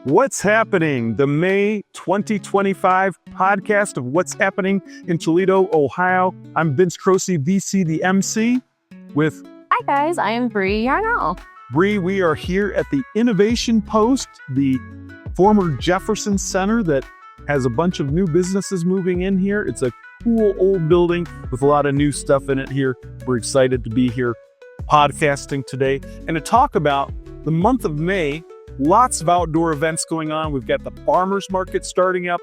What's happening? The May 2025 podcast of What's Happening in Toledo, Ohio. I'm Vince Croci, VC, the MC, with... Hi guys, I am Breann Yarnell. Bree, we are here at the Innovation Post, the former Jefferson Center that has a bunch of new businesses moving in here. It's a cool old building with a lot of new stuff in it here. We're excited to be here podcasting today and to talk about the month of May. Lots of outdoor events going on. We've got the farmers market starting up,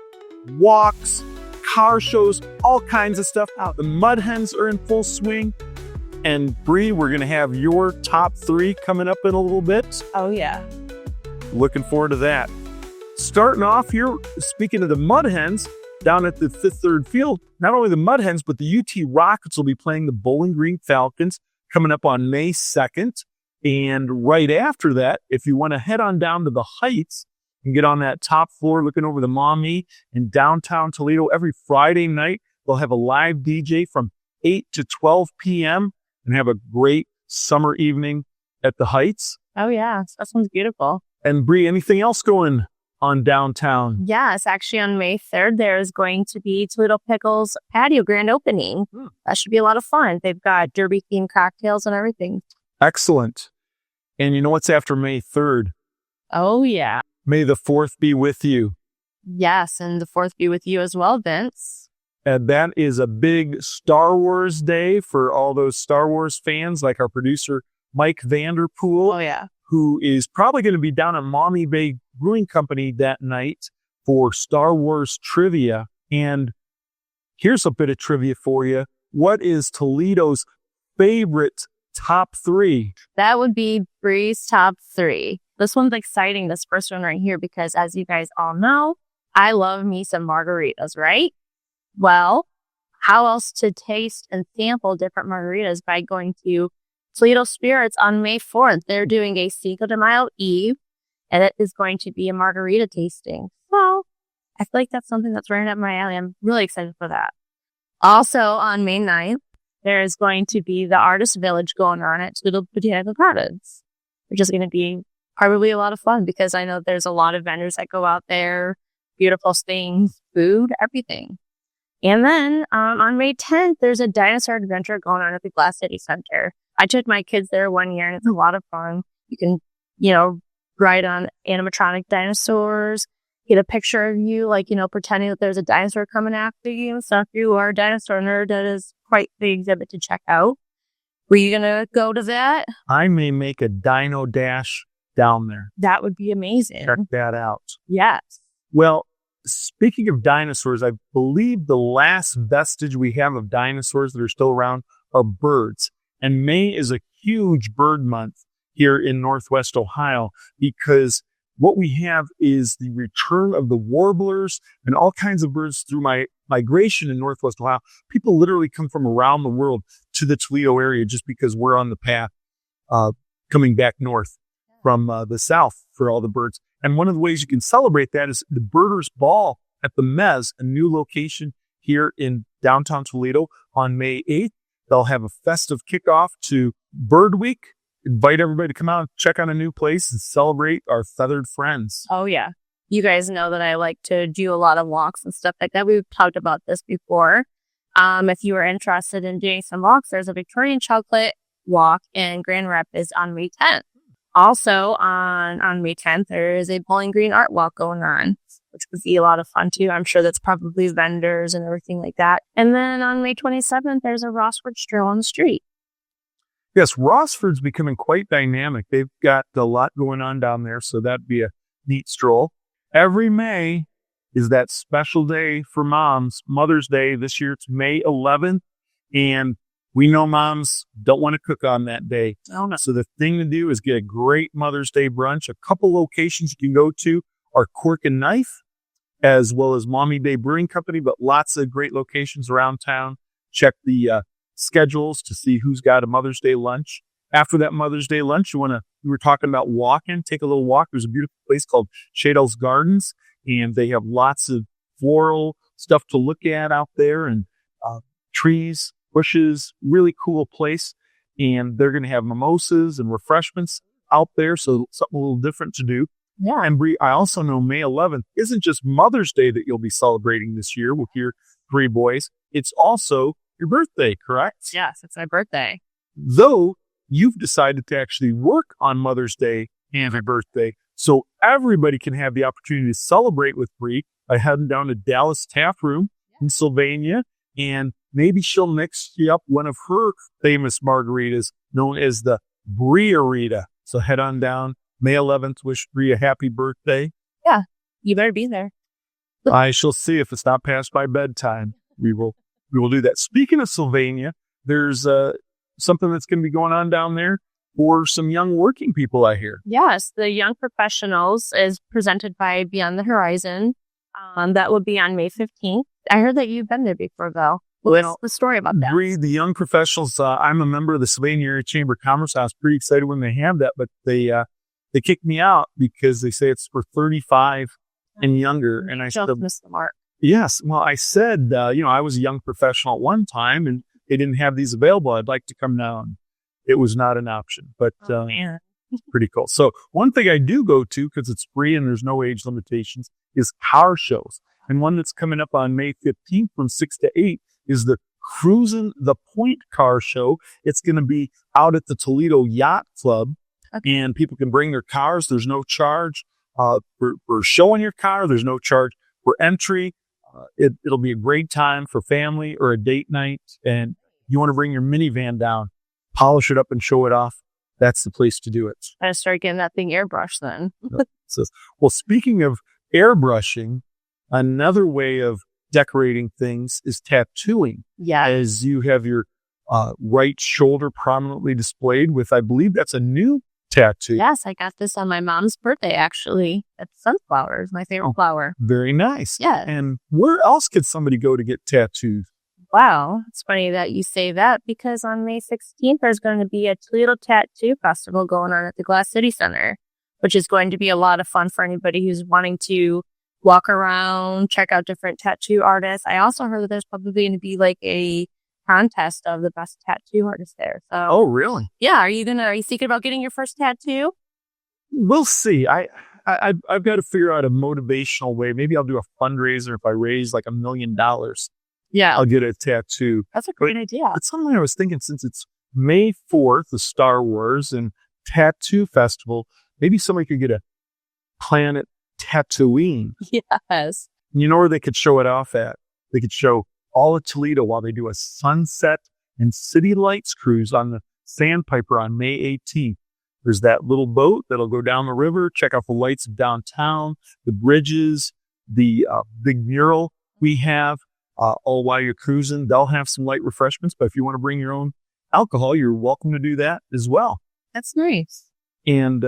walks, car shows, all kinds of stuff out. The mud hens are in full swing. And Bree, we're going to have your top 3 coming up in a little bit. Oh yeah. Looking forward to that. Starting off here, speaking of the mud hens, down at the Fifth Third Field, not only the mud hens, but the UT Rockets will be playing the Bowling Green Falcons coming up on May 2nd. And right after that, if you want to head on down to the Heights and get on that top floor looking over the Maumee in downtown Toledo, every Friday night, they'll have a live DJ from 8 to 12 p.m. and have a great summer evening at the Heights. Oh yeah, that sounds beautiful. And Bree, anything else going on downtown? Yes, actually on May 3rd, there is going to be Toledo Pickles patio grand opening. That should be a lot of fun. They've got derby-themed cocktails and everything. Excellent. And you know what's after May 3rd? Oh, yeah. May the 4th be with you. Yes, and the 4th be with you as well, Vince. And that is a big Star Wars day for all those Star Wars fans like our producer, Mike Vanderpool. Oh, yeah. Who is probably going to be down at Maumee Bay Brewing Company that night for Star Wars trivia. And here's a bit of trivia for you. What is Toledo's favorite top 3? That would be Bree's top 3. This one's exciting, this first one right here, because as you guys all know, I love me some margaritas, right? Well, how else to taste and sample different margaritas by going to Toledo Spirits on May 4th. They're doing a Cinco de Mayo Eve, and it is going to be a margarita tasting. So I feel like that's something that's right up my alley. I'm really excited for that. Also on May 9th, there is going to be the Artist Village going on at Toledo Botanical Gardens, which is going to be probably a lot of fun because I know there's a lot of vendors that go out there, beautiful things, food, everything. And then on May 10th, there's a dinosaur adventure going on at the Glass City Center. I took my kids there one year and it's a lot of fun. You can, ride on animatronic dinosaurs, get a picture of you, pretending that there's a dinosaur coming after you. So if you are a dinosaur nerd, that is quite the exhibit to check out. Were you going to go to that? I may make a dino dash down there. That would be amazing. Check that out. Yes. Well, speaking of dinosaurs, I believe the last vestige we have of dinosaurs that are still around are birds. And May is a huge bird month here in Northwest Ohio because what we have is the return of the warblers and all kinds of birds through migration in Northwest Ohio. People literally come from around the world to the Toledo area just because we're on the path coming back north from the south for all the birds. And one of the ways you can celebrate that is the Birders Ball at the Mez, a new location here in downtown Toledo on May 8th. They'll have a festive kickoff to Bird Week. Invite everybody to come out and check out a new place and celebrate our feathered friends. Oh, yeah. You guys know that I like to do a lot of walks and stuff like that. We've talked about this before. If you are interested in doing some walks, there's a Victorian chocolate walk in Grand Rapids on May 10th. Also, on May 10th, there is a Bowling Green art walk going on, which would be a lot of fun, too. I'm sure that's probably vendors and everything like that. And then on May 27th, there's a Rossford Stroll on the street. Yes, Rossford's becoming quite dynamic. They've got a lot going on down there, so that'd be a neat stroll. Every May is that special day for moms, Mother's Day. This year it's May 11th, and we know moms don't want to cook on that day. Oh, no. So the thing to do is get a great Mother's Day brunch. A couple locations you can go to are Cork and Knife, as well as Maumee Bay Brewing Company, but lots of great locations around town. Check the schedules to see who's got a Mother's Day lunch. After that Mother's Day lunch, we were talking about walking, take a little walk. There's a beautiful place called Shadell's Gardens, and they have lots of floral stuff to look at out there and trees, bushes, really cool place. And they're going to have mimosas and refreshments out there. So something a little different to do. Yeah, and Bree, I also know May 11th isn't just Mother's Day that you'll be celebrating this year with your 3 boys. It's also your birthday, correct? Yes, it's my birthday. Though you've decided to actually work on Mother's Day and your birthday, so everybody can have the opportunity to celebrate with Bree by heading down to Dallas Tap Room in Sylvania, and maybe she'll mix you up one of her famous margaritas known as the Breann. So head on down. May 11th, wish Bree a happy birthday. Yeah, you better be there. I shall see if it's not past by bedtime. We will do that. Speaking of Sylvania, there's something that's going to be going on down there for some young working people, I hear. Yes, the Young Professionals is presented by Beyond the Horizon. That will be on May 15th. I heard that you've been there before, though. What's the story about that? Bree, the Young Professionals, I'm a member of the Sylvania Area Chamber of Commerce. I was pretty excited when they have that, but they kicked me out because they say it's for 35 and younger. And I just missed the mark. Yes. Well, I said, I was a young professional at one time and they didn't have these available. I'd like to come down. It was not an option, but man. Pretty cool. So one thing I do go to, because it's free and there's no age limitations, is car shows. And one that's coming up on May 15th from 6 to 8 is the Cruisin the Pointe car show. It's going to be out at the Toledo Yacht Club. Okay. And people can bring their cars. There's no charge for showing your car. There's no charge for entry. It'll be a great time for family or a date night. And you want to bring your minivan down, polish it up and show it off. That's the place to do it. I start getting that thing airbrushed then. Well, speaking of airbrushing, another way of decorating things is tattooing. Yeah. As you have your right shoulder prominently displayed with, I believe that's a new tattoo. Yes, I got this on my mom's birthday, actually. It's sunflowers, my favorite flower. Very nice. Yeah. And where else could somebody go to get tattooed? Wow, it's funny that you say that because on May 16th, there's going to be a Toledo Tattoo Festival going on at the Glass City Center, which is going to be a lot of fun for anybody who's wanting to walk around, check out different tattoo artists. I also heard that there's probably going to be like a contest of the best tattoo artist there. So, oh, really? Yeah. Are you thinking about getting your first tattoo? We'll see. I've got to figure out a motivational way. Maybe I'll do a fundraiser if I raise like $1 million. Yeah. I'll get a tattoo. That's a great idea. It's something I was thinking, since it's May 4th, the Star Wars and Tattoo Festival, maybe somebody could get a Planet Tatooine. Yes. You know where they could show it off at? They could show all of Toledo while they do a sunset and city lights cruise on the Sandpiper on May 18th. There's that little boat that'll go down the river, check out the lights of downtown, the bridges, the big mural we have. All while you're cruising, they'll have some light refreshments, but if you want to bring your own alcohol, you're welcome to do that as well. That's nice. And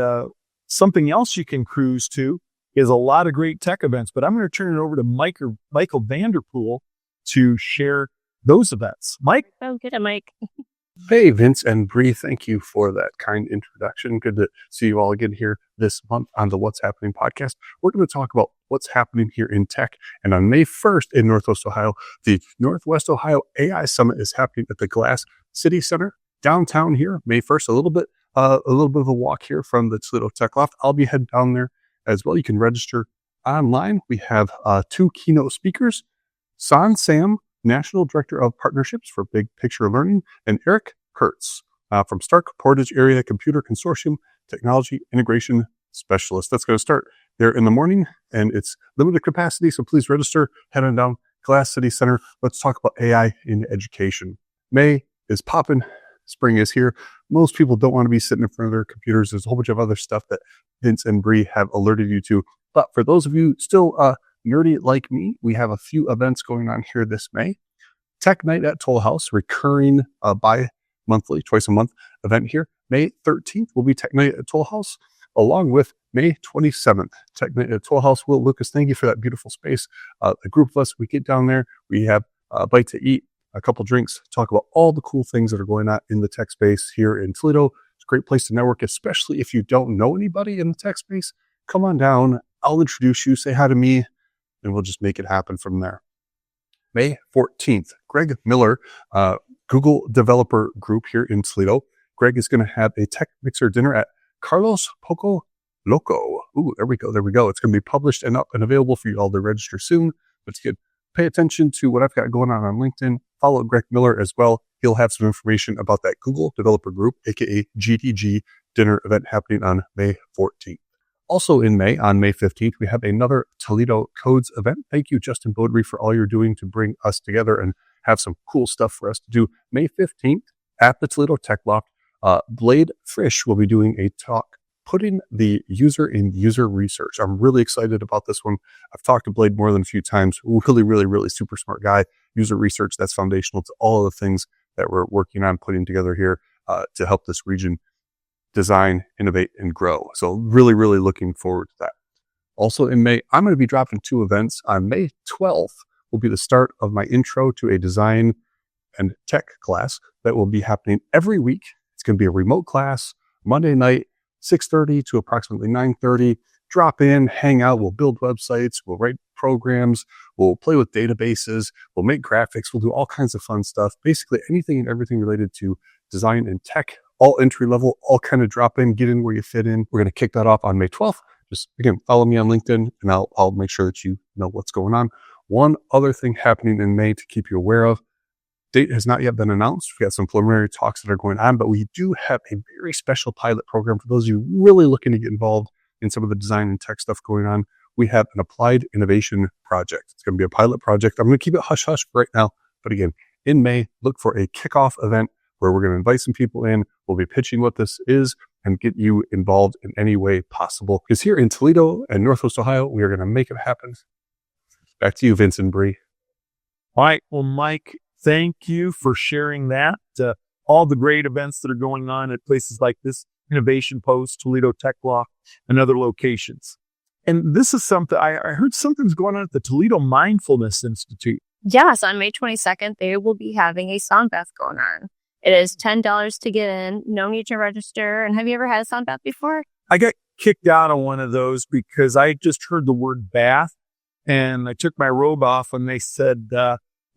something else you can cruise to is a lot of great tech events, but I'm going to turn it over to Michael Vanderpool to share those events. Mike? Oh, get it, Mike. Hey, Vince and Bree, thank you for that kind introduction. Good to see you all again here this month on the What's Happening podcast. We're going to talk about what's happening here in tech. And on May 1st in Northwest Ohio, the Northwest Ohio AI Summit is happening at the Glass City Center downtown here. May 1st, a little bit of a walk here from the Toledo Tech Loft. I'll be heading down there as well. You can register online. We have 2 keynote speakers, Sam, National Director of Partnerships for Big Picture Learning, and Eric Kurtz from Stark Portage Area Computer Consortium Technology Integration Specialist. That's going to start there in the morning, and it's limited capacity, so please register. Head on down Glass City Center. Let's talk about AI in education. May is popping. Spring is here. Most people don't want to be sitting in front of their computers. There's a whole bunch of other stuff that Vince and Bree have alerted you to. But for those of you still nerdy like me, we have a few events going on here this May. Tech Night at Toll House, recurring bi-monthly, twice a month event here. May 13th will be Tech Night at Toll House, along with May 27th, Tech Night at Toll House. Will Lucas, thank you for that beautiful space. A group of us, we get down there, we have a bite to eat, a couple drinks, talk about all the cool things that are going on in the tech space here in Toledo. It's a great place to network, especially if you don't know anybody in the tech space. Come on down. I'll introduce you, say hi to me, and we'll just make it happen from there. May 14th, Greg Miller, Google Developer Group here in Toledo. Greg is going to have a tech mixer dinner at Carlos Poco Loco Ooh, there we go. It's going to be published and up and available for you all to register soon. But you can pay attention to what I've got going on LinkedIn. Follow Greg Miller as well. He'll have some information about that Google Developer Group, aka GDG, dinner event happening on May 14th. Also in May, on May 15th, we have another Toledo Codes event. Thank you, Justin Beaudry, for all you're doing to bring us together and have some cool stuff for us to do. May 15th at the Toledo Tech Loft, Blade Frisch will be doing a talk putting the user in user research. I'm really excited about this one. I've talked to Blade more than a few times. Really super smart guy. User research, that's foundational to all of the things that we're working on putting together here to help this region design, innovate, and grow. So really looking forward to that. Also in May, I'm going to be dropping 2 events. On May 12th will be the start of my intro to a design and tech class that will be happening every week. It's going to be a remote class, Monday night, 6:30 to approximately 9:30. Drop in, hang out. We'll build websites. We'll write programs. We'll play with databases. We'll make graphics. We'll do all kinds of fun stuff. Basically anything and everything related to design and tech, all entry level, all kind of drop in, get in where you fit in. We're going to kick that off on May 12th. Just again, follow me on LinkedIn and I'll make sure that you know what's going on. One other thing happening in May to keep you aware of. Date has not yet been announced. We've got some preliminary talks that are going on, but we do have a very special pilot program for those of you really looking to get involved in some of the design and tech stuff going on. We have an applied innovation project. It's going to be a pilot project. I'm going to keep it hush-hush right now. But again, in May, look for a kickoff event where we're going to invite some people in. We'll be pitching what this is and get you involved in any way possible. Because here in Toledo and Northwest Ohio, we are going to make it happen. Back to you, Vince and Bree. All right. Well, Mike, thank you for sharing that. All the great events that are going on at places like this, Innovation Post, Toledo Tech Loft, and other locations. And this is something, I heard something's going on at the Toledo Mindfulness Institute. Yes, on May 22nd, they will be having a sound bath going on. It is $10 to get in. No need to register. And have you ever had a sound bath before? I got kicked out of one of those because I just heard the word bath and I took my robe off and they said,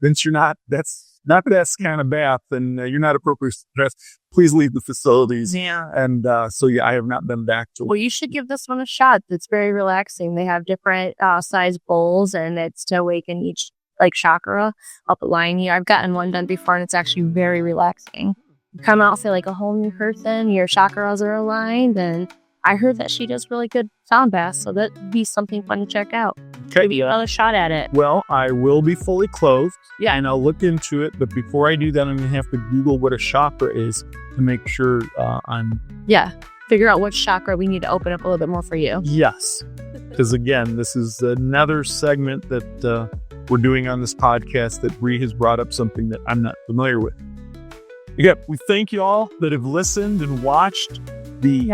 Vince, that's not the best kind of bath and you're not appropriate dressed. Please leave the facilities. Yeah. And so I have not been back to. Well, you should give this one a shot. It's very relaxing. They have different size bowls and it's to awaken each chakra up align you. I've gotten one done before and it's actually very relaxing. You come out, feel like a whole new person. Your chakras are aligned. And I heard that she does really good sound baths. So that'd be something fun to check out. Okay. Give you another shot at it. Well, I will be fully clothed. Yeah. And I'll look into it. But before I do that, I'm going to have to Google what a chakra is to make sure Yeah. Figure out which chakra we need to open up a little bit more for you. Yes. Because again, this is another segment that we're doing on this podcast that Bree has brought up something that I'm not familiar with. Again, we thank you all that have listened and watched the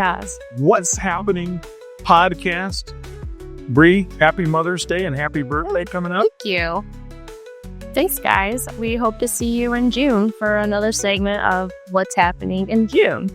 What's Happening podcast. Bree, happy Mother's Day and happy birthday coming up. Thank you. Thanks, guys. We hope to see you in June for another segment of What's Happening in June.